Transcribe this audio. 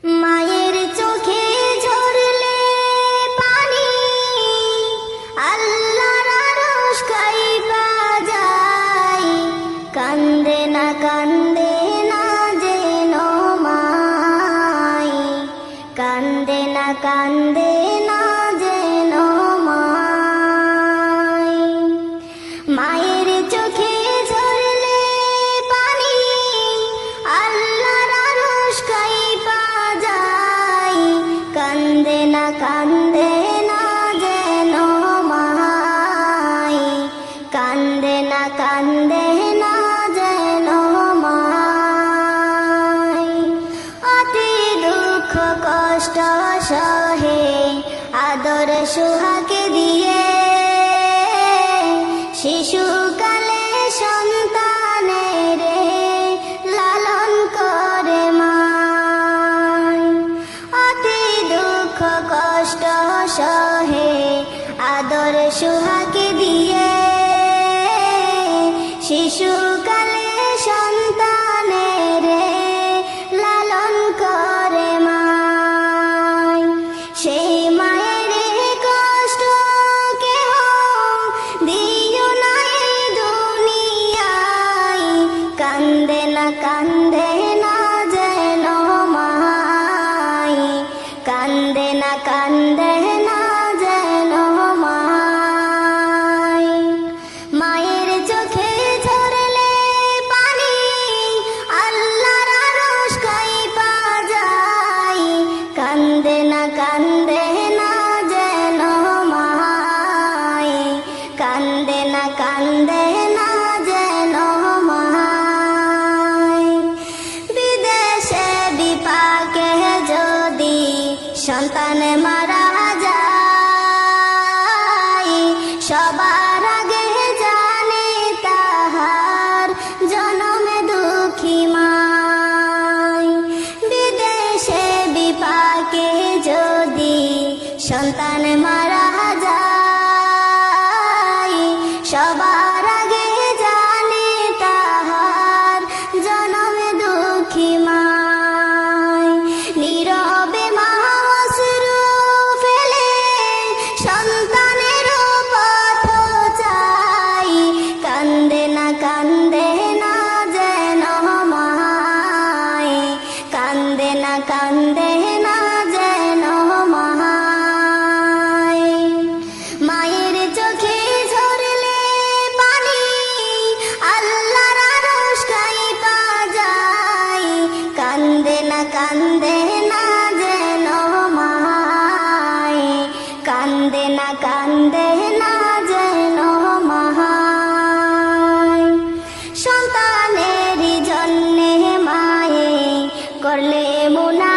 মায়ের চোখে ঝরলে পানি, আল্লাহর আরশ কাঁইপা যায়। কান্দে না যেন মাই, কান্দে না যেন মাই। মায়ের চোখে ঝরলে পানি, আল্লাহর আরশ কাঁইপা যায়। কান্দে না যেন মাই, কান্দে না যেন মাই। অতি দুঃখ কষ্ট সহে আদর সোহাগে দিয়ে, শিশুকালে সন্তানের লালন করে মাই। অতি দুঃখ কষ্ট সহে আদর সোহাগে দিয়ে, শিশুকালে সন্তানের লালন করে মাই। সেই মায়ের কষ্ট কেহ দিও না এই দুনিয়ায়। কান্দে না যেন মাই, কান্দে না যেন মাই। মায়ের চোখে ঝরলে পানি, আল্লাহর আরশ কাঁইপা যায়। কান্দে না যেন মাই, কান্দে না যেন মাই। বিদেশে বিপাকে যদি সন্তান মারা যায়, সবার আগে জানে তাহার জনমে দুঃখী মাই। বিদেশে বিপাকে যদি সন্তান মারা যায়, সবার আগে জানে তাহার জনমে দুঃখী মাই। নীরবে মা অশ্রু ফেলে সন্তানের পথ চাই। কান্দে না যেন মাই, কান্দে না যেন মাই। মায়ের চোখে ঝরলে পানি, আল্লাহর আরশ কাঁইপা যায়। কান্দে না যেন মাই, কান্দে না যেন মাই। সন্তানের জন্যে মায়ে করলে মুনা